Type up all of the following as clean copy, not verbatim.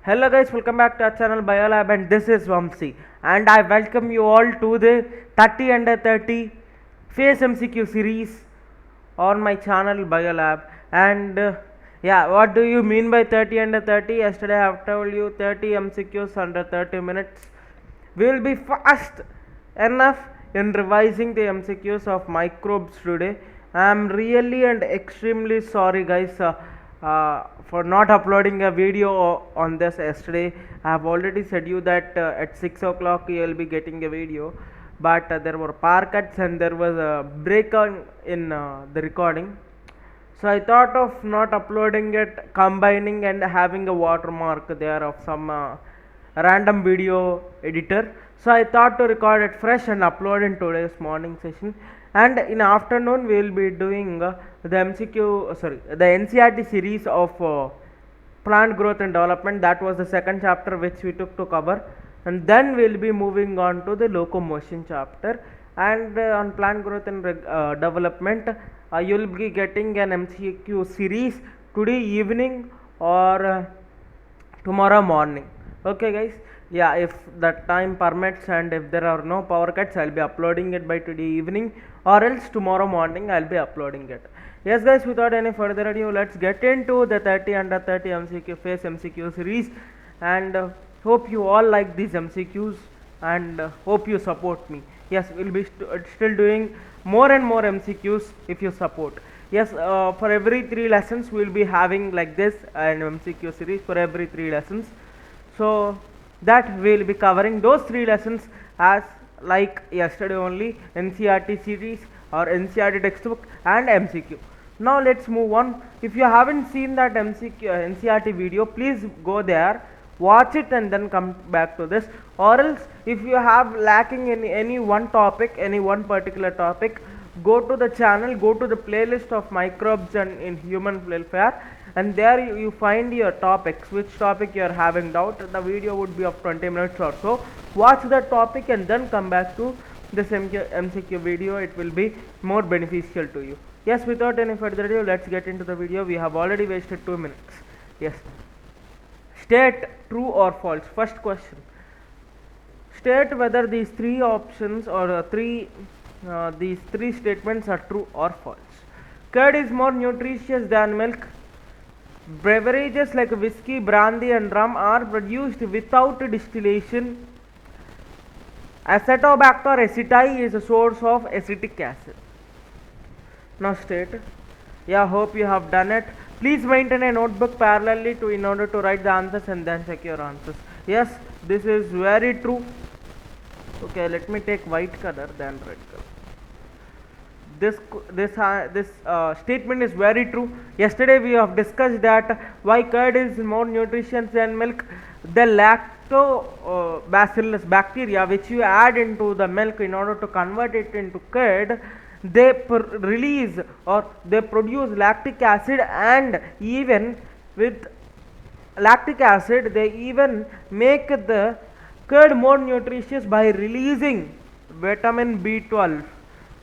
Hello guys, welcome back to our channel Biolab, and this is Vamsi, and I welcome you all to the 30 under 30 PHASE MCQ series on my channel Biolab. And yeah, what do you mean by 30 under 30? Yesterday I have told you 30 MCQs under 30 minutes. We will be fast enough in revising the MCQs of microbes today. I am really and extremely sorry guys, for not uploading a video on this yesterday. I have already said you that at 6 o'clock you will be getting a video, but there were power cuts and there was a break in the recording. So I thought of not uploading it, combining and having a watermark there of some random video editor. So I thought to record it fresh and upload in today's morning session. And in afternoon we will be doing the NCERT series of plant growth and development. That was the second chapter which we took to cover, and then we will be moving on to the locomotion chapter. And on plant growth and development, you will be getting an MCQ series today evening or tomorrow morning. Okay guys, yeah, if the time permits and if there are no power cuts, I'll be uploading it by today evening, or else tomorrow morning I'll be uploading it. Yes guys, without any further ado, let's get into the 30 under 30 MCQ PHASE MCQ series. And hope you all like these MCQs, and hope you support me. Yes, we'll be still doing more and more MCQs if you support. Yes, for every 3 lessons we'll be having like this an MCQ series for every 3 lessons. So that we'll be covering those 3 lessons as like yesterday only, NCERT series or NCERT textbook and MCQ. Now let's move on. If you haven't seen that NCERT video, please go there, watch it and then come back to this. Or else if you have lacking in any one topic, any one particular topic, go to the channel, go to the playlist of microbes and in human welfare, and there you find your topics, which topic you are having doubt. The video would be of 20 minutes or so. Watch that topic and then come back to this MCQ video. It will be more beneficial to you. Yes, without any further ado, let's get into the video. We have already wasted 2 minutes. Yes, state true or false. First question: state whether these 3 options or these 3 statements are true or false. Curd is more nutritious than milk. Beverages like whiskey, brandy and rum are produced without distillation. Acetobacter aceti is a source of acetic acid. Now state. Yeah, hope you have done it. Please maintain a notebook parallelly in order to write the answers and then check your answers. Yes, this is very true. Okay, let me take white color than red color. This statement is very true. Yesterday we have discussed that why curd is more nutritious than milk. The lactobacillus bacteria which you add into the milk in order to convert it into curd, they release or they produce lactic acid, and even with lactic acid they even make the curd more nutritious by releasing vitamin B12.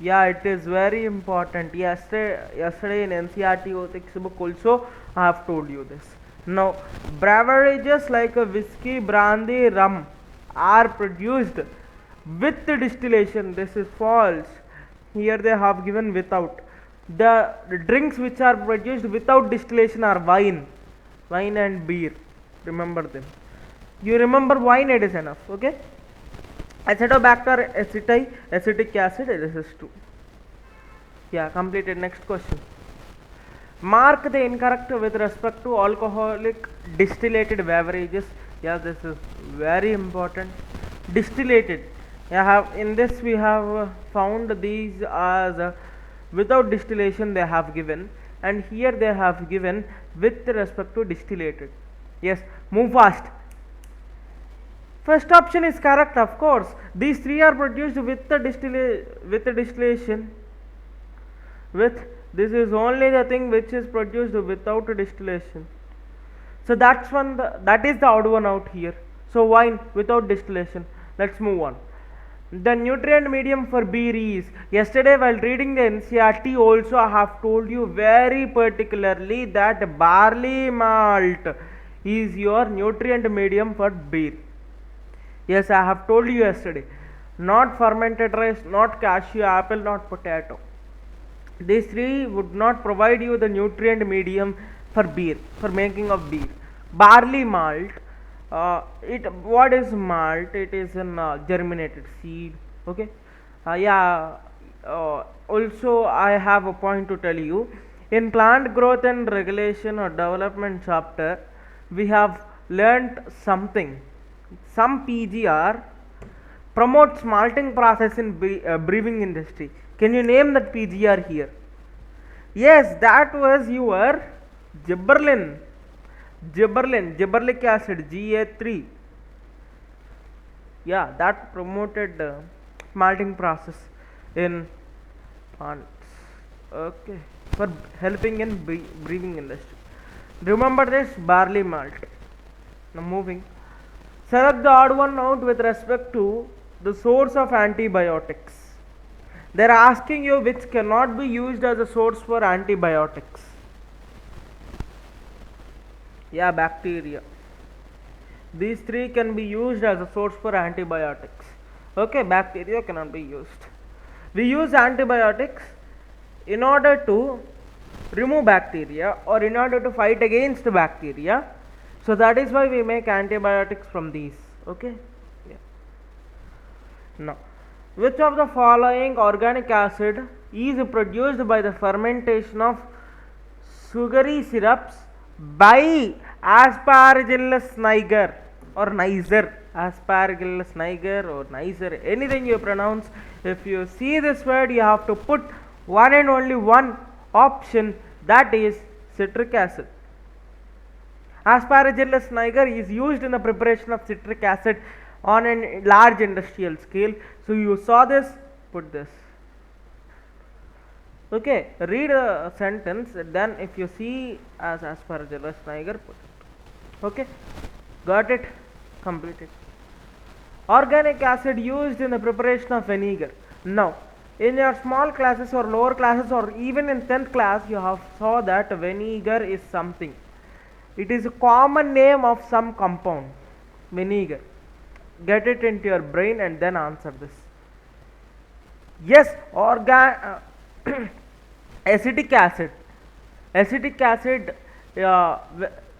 Yeah, it is very important. Yesterday in NCERT textbook also I have told you this. Now, beverages like a whiskey, brandy, rum are produced with distillation. This is false. Here they have given without. The drinks which are produced without distillation are wine and beer. Remember them. You remember wine, it is enough. Okay. Acetobacter aceti, acetic acid, this is true. Yeah, completed. Next question. Mark the incorrect with respect to alcoholic distillated beverages. Yeah, this is very important. Distillated. Yeah, in this we have found these as without distillation they have given, and here they have given with respect to distillated. Yes, move fast. First option is correct, of course. These 3 are produced with the distillation. This is only the thing which is produced without distillation. So that is the odd one out here. So wine without distillation. Let's move on. The nutrient medium for beer is. Yesterday while reading the NCERT also I have told you very particularly that barley malt is your nutrient medium for beer. Yes, I have told you yesterday. Not fermented rice, not cashew, apple, not potato. These three would not provide you the nutrient medium for beer, for making of beer. Barley malt, what is malt? It is an germinated seed. Okay. Yeah. Also, I have a point to tell you. In plant growth and regulation or development chapter, we have learnt something. Some PGR promotes malting process in brewing industry. Can you name that PGR here? Yes, that was your gibberellin. Gibberellic acid, Ga3. Yeah, that promoted malting process in plants. Okay, for helping in brewing industry. Remember this barley malt. Now moving. Select the odd one out with respect to the source of antibiotics. They are asking you which cannot be used as a source for antibiotics. Yeah, bacteria. These three can be used as a source for antibiotics. Okay, bacteria cannot be used. We use antibiotics in order to remove bacteria or in order to fight against bacteria. So that is why we make antibiotics from these. Okay. Yeah. Now, which of the following organic acid is produced by the fermentation of sugary syrups by Aspergillus niger or niger? Aspergillus niger or niger, anything you pronounce. If you see this word, you have to put one and only one option, that is citric acid. Aspergillus niger is used in the preparation of citric acid on a large industrial scale. So you saw this, put this. Okay, read a sentence, then if you see as Aspergillus niger, put it. Okay, got it? Completed. Organic acid used in the preparation of vinegar. Now, in your small classes or lower classes or even in 10th class, you have saw that vinegar is something. It is a common name of some compound, vinegar. Get it into your brain and then answer this. Yes, acetic acid. Acetic acid,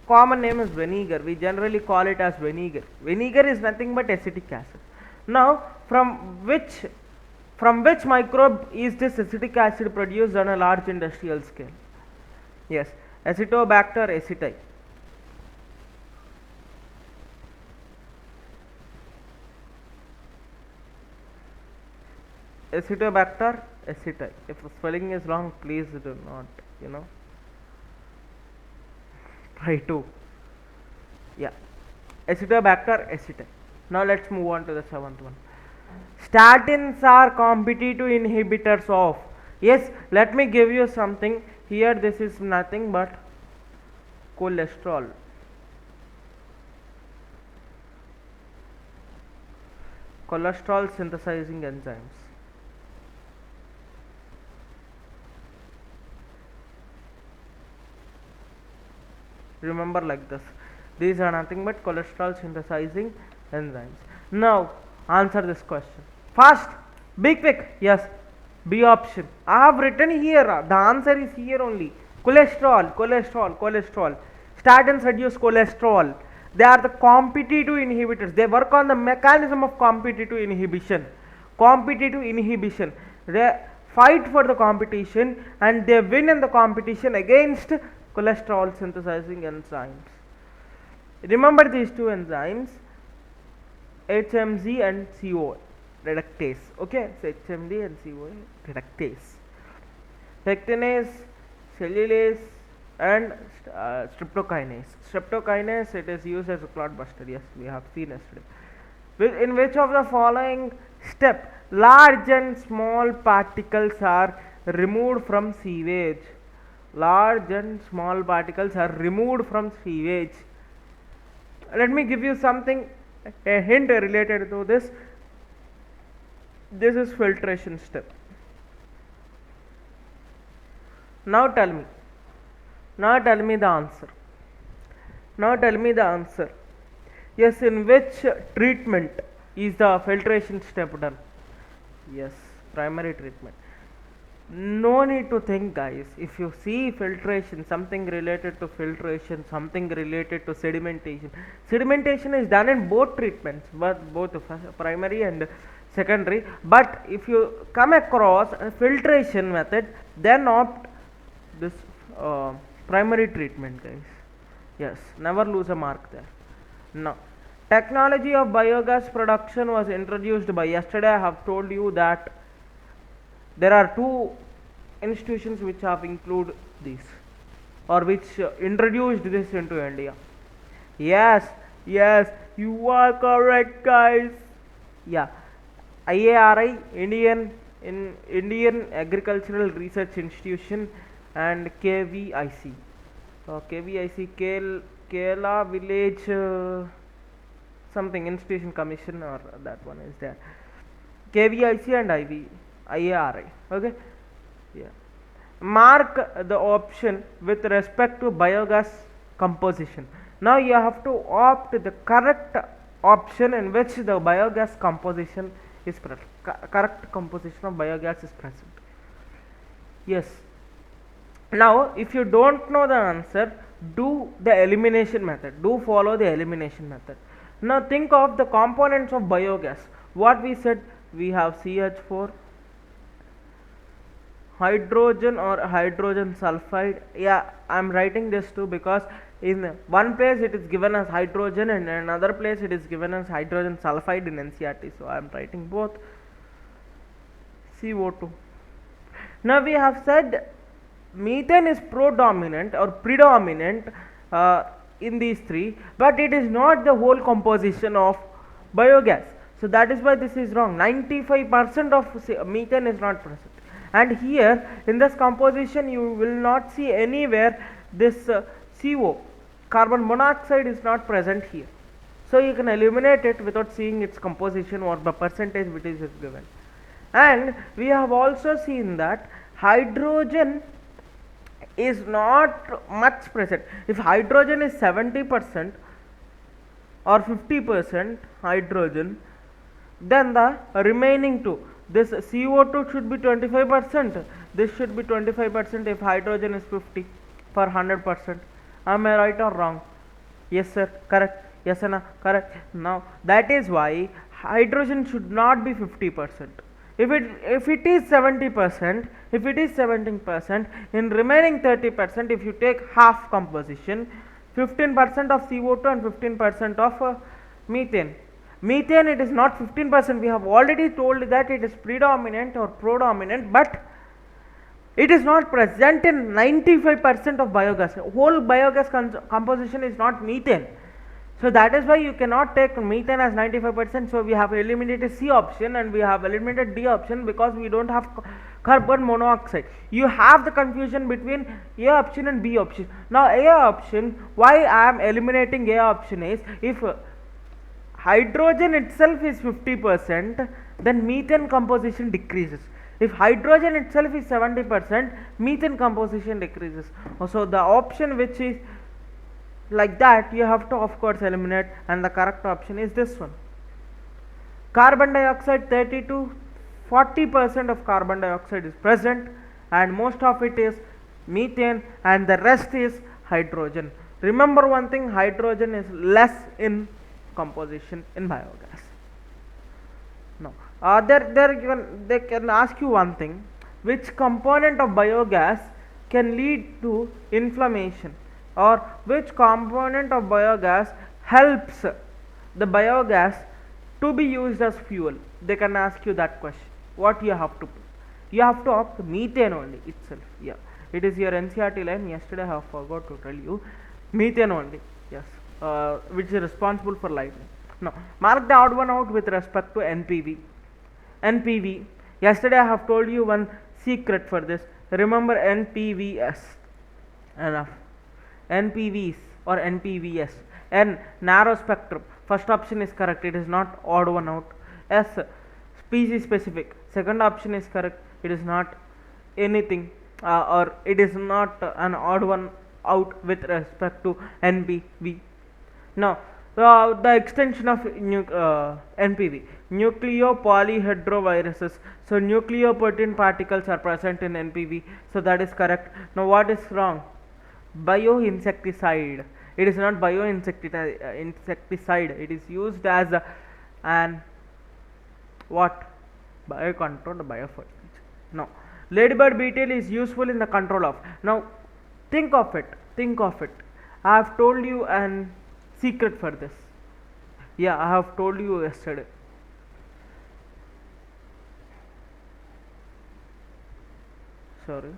common name is vinegar. We generally call it as vinegar. Vinegar is nothing but acetic acid. Now, from which microbe is this acetic acid produced on a large industrial scale? Yes, Acetobacter aceti. Acetobacter aceti. If the spelling is wrong, please do not, try to. Yeah, Acetobacter aceti. Now let's move on to the 7th one. Statins are competitive inhibitors of. Yes, let me give you something here. This is nothing but cholesterol. Cholesterol synthesizing enzymes. Remember like this. These are nothing but cholesterol synthesizing enzymes. Now, answer this question. Fast, be quick. Yes, B option. I have written here. The answer is here only. Cholesterol. Statins reduce cholesterol. They are the competitive inhibitors. They work on the mechanism of competitive inhibition. They fight for the competition and they win in the competition against cholesterol synthesizing enzymes. Remember these two enzymes, HMG and CoA reductase. Okay, so HMG and CoA reductase. Pectinase, cellulase, and streptokinase. Streptokinase, it is used as a clot buster. Yes, we have seen yesterday. In which of the following step large and small particles are removed from sewage? Large and small particles are removed from sewage. Let me give you something, a hint related to this. This is filtration step. Now tell me the answer. Now tell me the answer. Yes, in which treatment is the filtration step done? Yes, primary treatment. No need to think, guys. If you see filtration, something related to filtration, something related to sedimentation. Sedimentation is done in both treatments, but both primary and secondary. But if you come across a filtration method, then opt this primary treatment, guys. Yes, never lose a mark there. Now, technology of biogas production was introduced by, yesterday I have told you that there are two institutions which have included this, or which introduced this into India. Yes, yes, you are correct, guys. Yeah, IARI, Indian Agricultural Research Institution, and KVIC. KVIC, Kerala Village something Institution Commission, or that one is there. KVIC and IARI. Okay. Yeah. Mark the option with respect to biogas composition. Now you have to opt the correct option in which the biogas composition is present. Correct composition of biogas is present. Yes. Now if you don't know the answer, do the elimination method. Do follow the elimination method. Now think of the components of biogas. What we said, we have CH4, hydrogen or hydrogen sulfide. Yeah, I am writing this too because in one place it is given as hydrogen and in another place it is given as hydrogen sulfide in NCERT. So I am writing both. CO2. Now we have said methane is predominant in these three, but it is not the whole composition of biogas. So that is why this is wrong. 95% of methane is not present. And here in this composition you will not see anywhere this CO, carbon monoxide, is not present here. So you can eliminate it without seeing its composition or the percentage which is given. And we have also seen that hydrogen is not much present. If hydrogen is 70% or 50% hydrogen, then the remaining two, this CO2 should be 25%, this should be 25% if hydrogen is 50 for 100%. Am I right or wrong? Yes sir, correct. Yes or no? Correct. Now that is why hydrogen should not be 50%. If it is 70%, if it is 17%, in remaining 30%, if you take half composition, 15% of CO2 and 15% of methane. Methane, it is not 15%. We have already told that it is predominant or predominant, but it is not present in 95% of biogas. Whole biogas composition is not methane. So that is why you cannot take methane as 95%. So we have eliminated C option and we have eliminated D option because we don't have carbon monoxide. You have the confusion between A option and B option. Now A option, why I am eliminating A option is, if hydrogen itself is 50%, then methane composition decreases. If hydrogen itself is 70%, methane composition decreases. So the option which is like that, you have to of course eliminate, and the correct option is this one. Carbon dioxide, 30 to 40% of carbon dioxide is present, and most of it is methane and the rest is hydrogen. Remember one thing, hydrogen is less in composition in biogas. Now they can ask you one thing, which component of biogas can lead to inflammation, or which component of biogas helps the biogas to be used as fuel. They can ask you that question. What you have to put? You have to opt methane only itself. Yeah, it is your NCERT line. Yesterday I have forgot to tell you, methane only. Yes, which is responsible for lightning. Now mark the odd one out with respect to NPV. NPV. Yesterday I have told you one secret for this. Remember NPVS. Enough. NPVs or NPVS. N, narrow spectrum. First option is correct. It is not odd one out. S, species specific. Second option is correct. It is not anything or it is not an odd one out with respect to NPV. Now, the extension of NPV, nucleopolyhedroviruses. So, nucleoprotein particles are present in NPV. So, that is correct. Now, what is wrong? Bioinsecticide. It is not insecticide. It is used as an what? Biocontrolled biofertilizer. Now, ladybird beetle is useful in the control of. Now, think of it. Think of it. I have told you an secret for this. Yeah, I have told you yesterday. Sorry.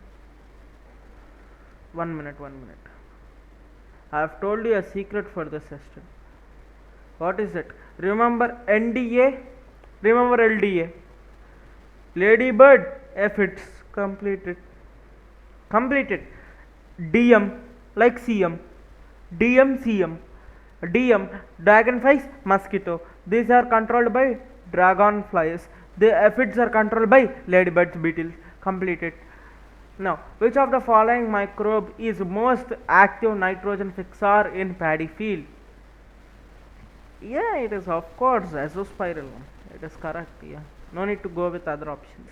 1 minute. I have told you a secret for this yesterday. What is it? Remember NDA? Remember LDA? Ladybird, aphids, completed. DM, like CM. CM. DM, dragonflies, mosquito. These are controlled by dragonflies. The aphids are controlled by ladybirds, beetles. Completed. Now, which of the following microbe is most active nitrogen fixer in paddy field? Yeah, it is of course azospirillum. It is correct. Yeah, no need to go with other options.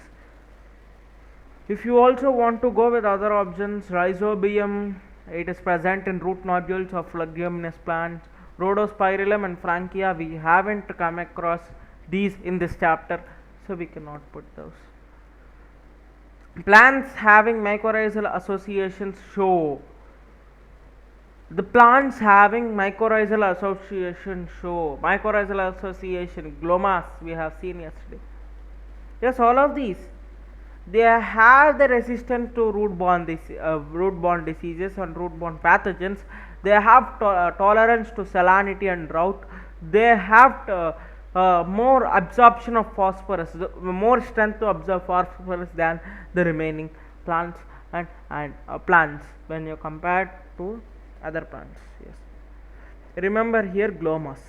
If you also want to go with other options, rhizobium, it is present in root nodules of leguminous plants. Rhodospirillum and Frankia, we haven't come across these in this chapter, so we cannot put those. Plants having mycorrhizal associations show. The plants having mycorrhizal association show. Mycorrhizal association, glomas, we have seen yesterday. Yes, all of these. They have the resistance to root-borne diseases and root-borne pathogens. They have tolerance to salinity and drought. They have more absorption of phosphorus, more strength to absorb phosphorus than the remaining plants and plants when you compare to other plants. Yes. Remember here glomus,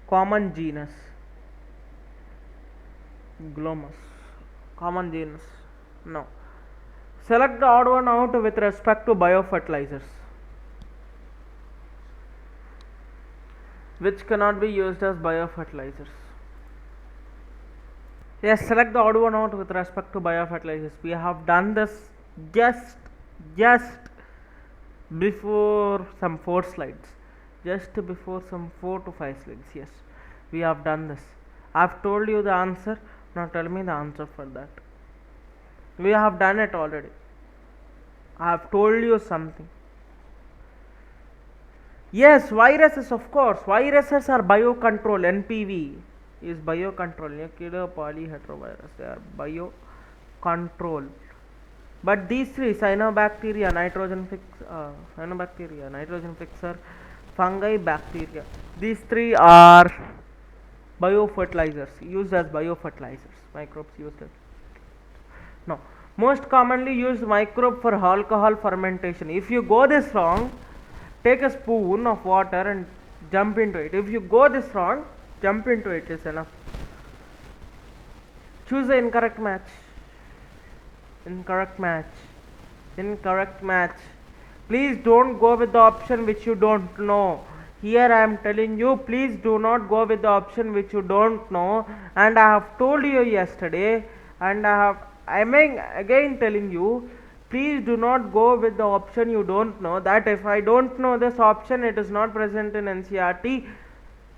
common genus. Glomus, common genus. No. Select the odd one out with respect to biofertilizers, which cannot be used as biofertilizers. Yes, select the odd one out with respect to biofertilizers. We have done this just before some 4 slides. Just before some 4 to 5 slides. Yes, we have done this. I have told you the answer. Now tell me the answer for that. We have done it already. I have told you something. Yes, viruses, of course. Viruses are biocontrol. NPV is biocontrol. Nucleopolyhedrovirus. They are biocontrol. But these three, cyanobacteria, nitrogen fixer, fungi, bacteria, these three are biofertilizers, used as biofertilizers. Microbes used as. Now, most commonly used microbe for alcohol fermentation. If you go this wrong, take a spoon of water and jump into it. If you go this wrong, jump into it is enough. Choose the incorrect match. Incorrect match. Please don't go with the option which you don't know. Here I am telling you, please do not go with the option which you don't know. And I have told you yesterday, and I am again telling you, please do not go with the option you don't know. That if I don't know this option, it is not present in NCERT,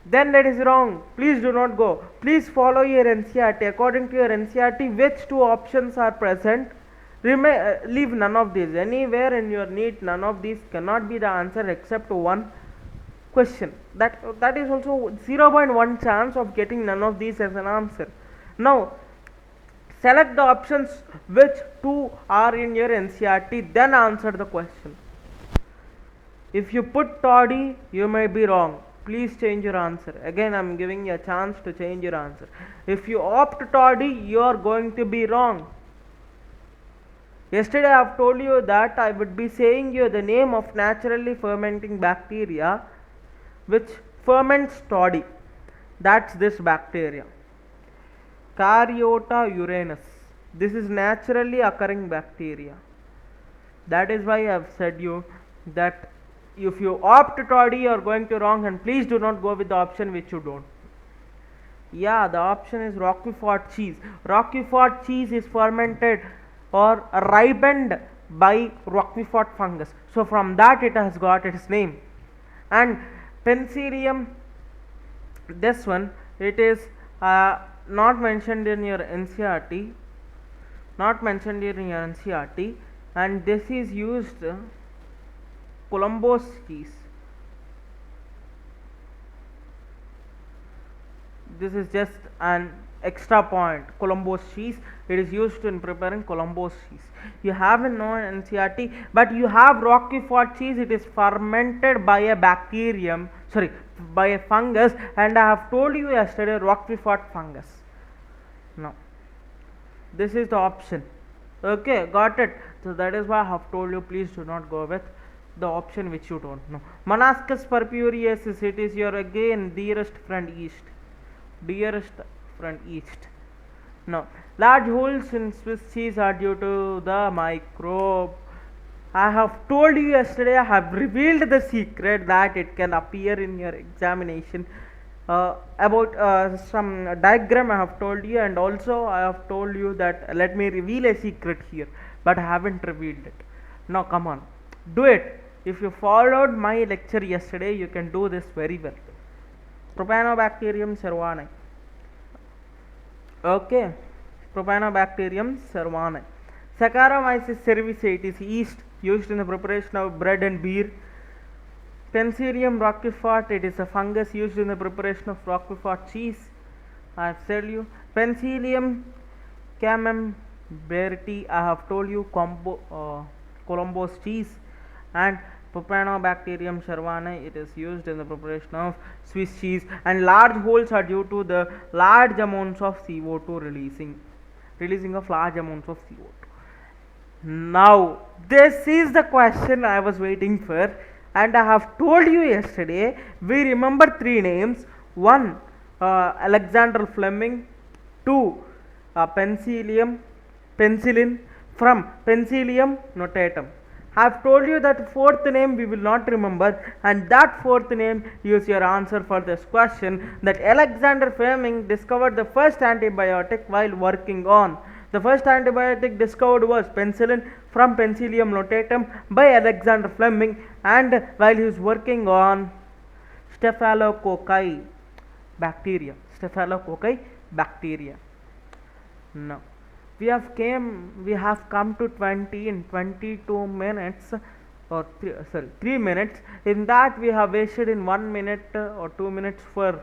then that is wrong. Please do not go. Please follow your NCERT. According to your NCERT, which 2 options are present? Leave none of these. Anywhere in your NEET, none of these cannot be the answer except one question. That is also 0.1 chance of getting none of these as an answer. Now, select the options which 2 are in your NCERT, then answer the question. If you put toddy, you may be wrong. Please change your answer. Again, I am giving you a chance to change your answer. If you opt toddy, you are going to be wrong. Yesterday I have told you that I would be saying you the name of naturally fermenting bacteria which ferments toddy. That's this bacteria, Caryota uranus. This is naturally occurring bacteria. That is why I have said you that if you opt toddy, you are going to wrong, and please do not go with the option which you don't. Yeah, the option is Roquefort cheese. Roquefort cheese is fermented or ripened by Roquefort fungus. So from that it has got its name. And Penicillium, this one, it is not mentioned in your NCERT, not mentioned in your NCERT, and this is used Columbus cheese. This is just an extra point. Columbus cheese, it is used in preparing Columbus cheese. You haven't known NCERT, but you have Roquefort cheese. It is fermented by a bacterium, sorry, by a fungus, and I have told you yesterday Roquefort fungus. Now this is the option. Okay, got it. So that is why I have told you, please do not go with the option which you don't know. Monascus purpureus, it is your again dearest friend yeast. Dearest friend yeast. Now, large holes in Swiss cheese are due to the microbe. I have told you yesterday, I have revealed the secret that it can appear in your examination. About some diagram I have told you, and also I have told you that let me reveal a secret here, but I haven't revealed it. Now come on, do it. If you followed my lecture yesterday, you can do this very well. Propanobacterium cervani. Okay, Propanobacterium cervani. Saccharomyces cerevisiae, it is yeast used in the preparation of bread and beer. Penicillium roquefort, it is a fungus used in the preparation of Roquefort cheese. I have told you. Penicillium camemberti, I have told you Columbus cheese. And Propanobacterium cervani, it is used in the preparation of Swiss cheese, and large holes are due to the large amounts of CO2 releasing of large amounts of CO2. Now this is the question I was waiting for, and I have told you yesterday. We remember three names: one, Alexander Fleming; two, penicillin from Penicillium notatum. I have told you that fourth name we will not remember, and that fourth name is your answer for this question, that Alexander Fleming discovered the first antibiotic while working on. The first antibiotic discovered was penicillin from Penicillium notatum by Alexander Fleming, and while he was working on Staphylococci bacteria. Now we have come to 22 minutes, or 3 minutes. In that we have wasted in 1 minute or 2 minutes for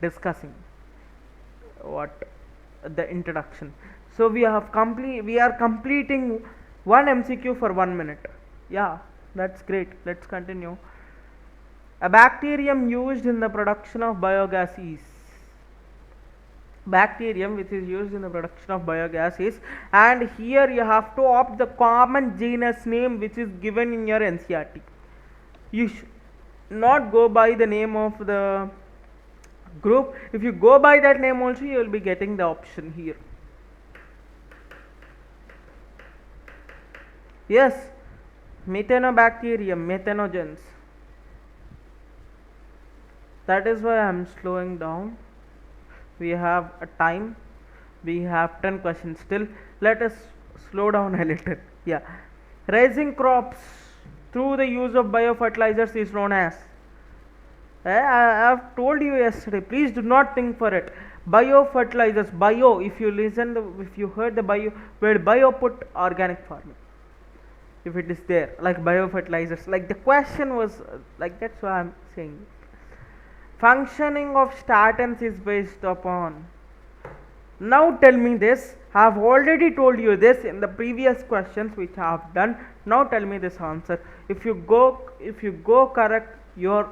discussing the introduction. So we are completing one MCQ for 1 minute. Yeah, that's great. Let's continue. A bacterium used in the production of biogas is. Bacterium which is used in the production of biogas is, and here you have to opt the common genus name which is given in your NCERT. You should not go by the name of the group. If you go by that name also, you will be getting the option here. Yes, Methanobacterium, methanogens. That is why I am slowing down. We have a time, we have 10 questions still. Let us slow down a little. Yeah, raising crops through the use of biofertilizers is known as. I have told you yesterday, please do not think for it. Biofertilizers, bio, if you heard the bio word bio, put organic farming. If it is there, like biofertilizers, like the question was like, that's why I am saying. Functioning of statins is based upon. Now tell me this. I have already told you this in the previous questions which I have done. Now tell me this answer. If you go correct, you are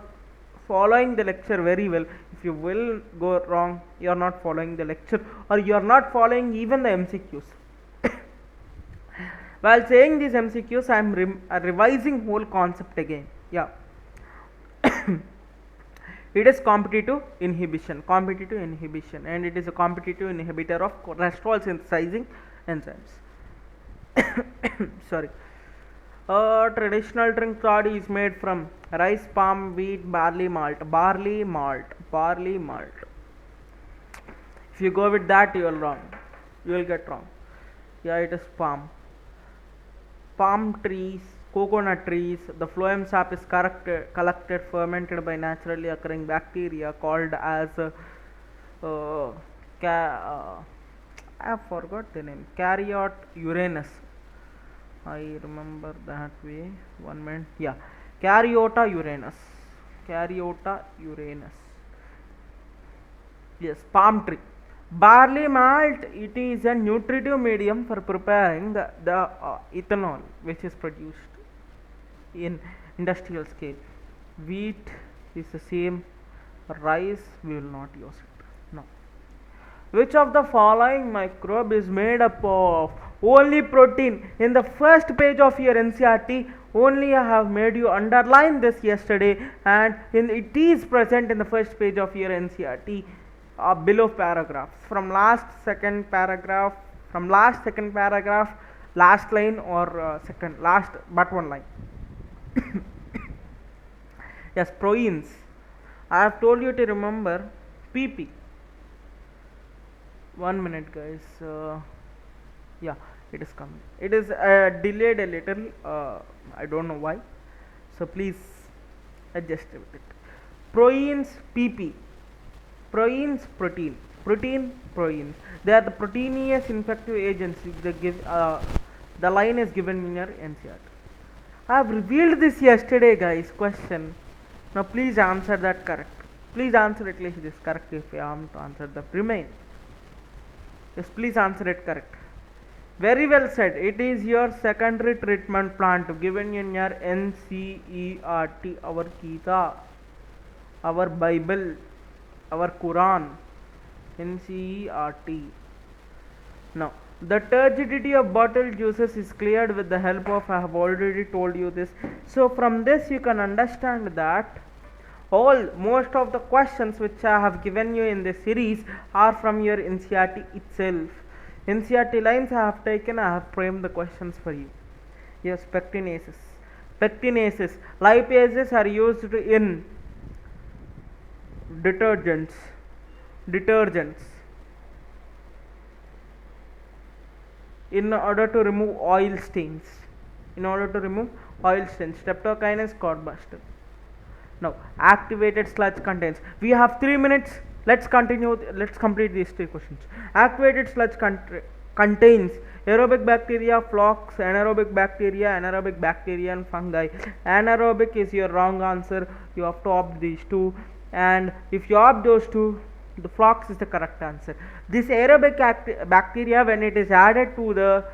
following the lecture very well. If you will go wrong, you are not following the lecture, or you are not following even the MCQs. While saying these MCQs, I am revising whole concept again. Yeah. It is competitive inhibition, and it is a competitive inhibitor of cholesterol synthesizing enzymes. Sorry. A traditional drink toddy is made from rice, palm, wheat, barley malt. If you go with that, you will wrong. You will get wrong. Yeah, it is palm. Palm trees, coconut trees. The phloem sap is collected, fermented by naturally occurring bacteria called as uh, I forgot the name. Cariot uranus. I remember that way. 1 minute. Yeah, Cariota uranus. Cariota uranus. Yes, palm tree. Barley malt, it is a nutritive medium for preparing the ethanol which is produced in industrial scale. Wheat is the same. Rice, we will not use it. No. Which of the following microbe is made up of only protein? In the first page of your NCERT, only I have made you underline this yesterday, and it is present in the first page of your NCERT. Below paragraphs, from last second paragraph, last line, or second last but one line. Yes, proteins. I have told you to remember PP. 1 minute, guys. Yeah, it is coming. It is delayed a little. I don't know why. So please adjust it. Proteins, PP. Proteins, protein, proteins. They are the proteinous infective agents. They give, the line is given in your NCERT. I have revealed this yesterday, guys. Question. Now please answer that correct. Please answer at least this correct if you want to answer the remain. Yes, please answer it correct. Very well said. It is your secondary treatment plant given in your NCERT, our Gita, our Bible, our Quran, NCERT. Now, the turgidity of bottled juices is cleared with the help of, I have already told you this. So from this you can understand that most of the questions which I have given you in this series are from your NCERT itself. NCERT lines I have taken, I have framed the questions for you. Yes, pectinases. Lipases are used in detergents, in order to remove oil stains, streptokinase codbuster. Now, activated sludge contains, we have 3 minutes, let's complete these 3 questions. Activated sludge contains aerobic bacteria, phlox, anaerobic bacteria and fungi. Anaerobic is your wrong answer, you have to opt these 2, and if you opt those 2, the phlox is the correct answer. This aerobic bacteria, when it is added to the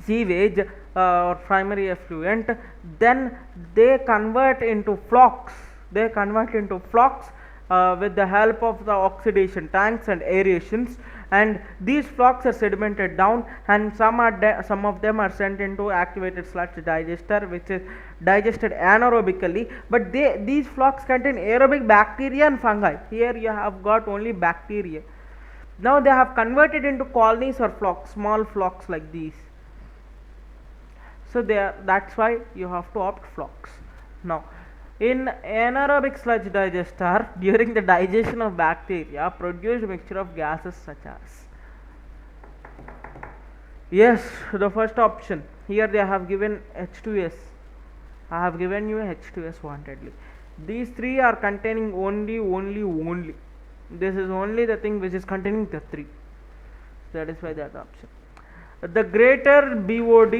sewage or primary effluent, then they convert into phlox. With the help of the oxidation tanks and aerations, and these phlox are sedimented down, and some of them are sent into activated sludge digester, which is digested anaerobically. But these phlox contain aerobic bacteria and fungi. Here you have got only bacteria. Now they have converted into colonies or phlox, small phlox like these. So that's why you have to opt phlox. Now, in anaerobic sludge digester, during the digestion of bacteria, produced mixture of gases such as. Yes, the first option. Here they have given H2S. I have given you H2S wantedly. These 3 are containing only. This is only the thing which is containing the 3. That is why that option. The greater BOD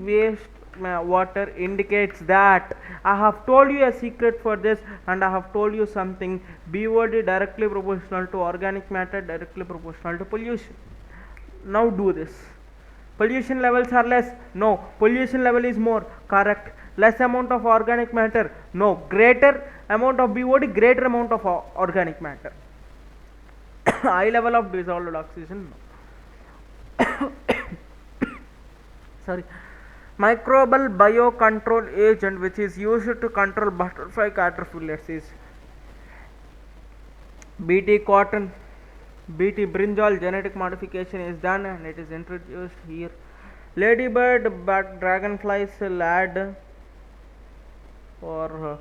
waste water indicates that. I have told you a secret for this, and I have told you something. BOD directly proportional to organic matter, directly proportional to pollution. Now do this. Pollution levels are less. No. Pollution level is more. Correct. Less amount of organic matter. No. Greater amount of BOD, greater amount of organic matter. High level of dissolved oxygen. No. Sorry. Microbial biocontrol agent which is used to control butterfly caterpillars is BT cotton, BT brinjal. Genetic modification is done and it is introduced here. ladybird, but dragonflies lad or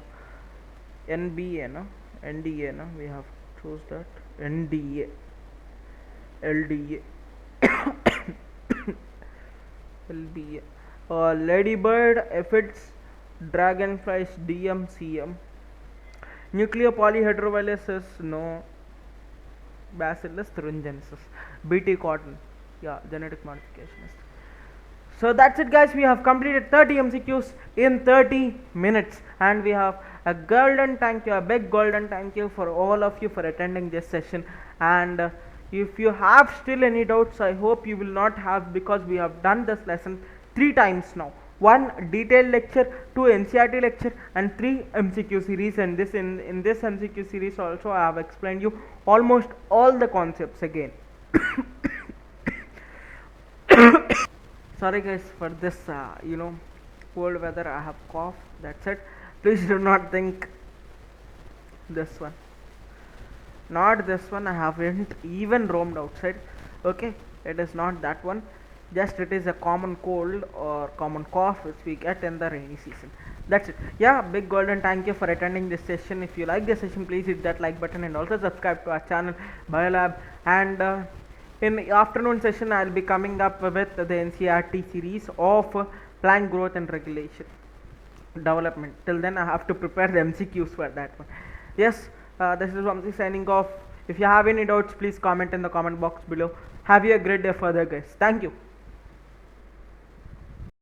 NBA, no? NDA, no? We have choose that NDA, LDA, LBA. Ladybird, aphids, dragonflies, DMCM. Nuclear polyhedrovirus is no. Bacillus thuringiensis. BT cotton. Yeah, genetic modification is. So that's it, guys. We have completed 30 MCQs in 30 minutes, and we have a golden thank you, a big golden thank you for all of you for attending this session. And if you have still any doubts, I hope you will not have, because we have done this lesson 3 times now. 1 detailed lecture, 2 NCERT lecture, and 3 MCQ series. And this in this MCQ series also I have explained you almost all the concepts again. Sorry guys for this cold weather. I have cough, that's it. Please do not think this one, not this one. I haven't even roamed outside. Okay, it is not that one, just it is a common cold or common cough which we get in the rainy season. That's it. Yeah, big golden thank you for attending this session. If you like this session, please hit that like button and also subscribe to our channel Biolab. And in the afternoon session, I will be coming up with the NCERT series of plant growth and regulation development. Till then, I have to prepare the MCQs for that one. Yes, this is Vamsi signing off. If you have any doubts, please comment in the comment box below. Have you a great day further, guys. Thank you.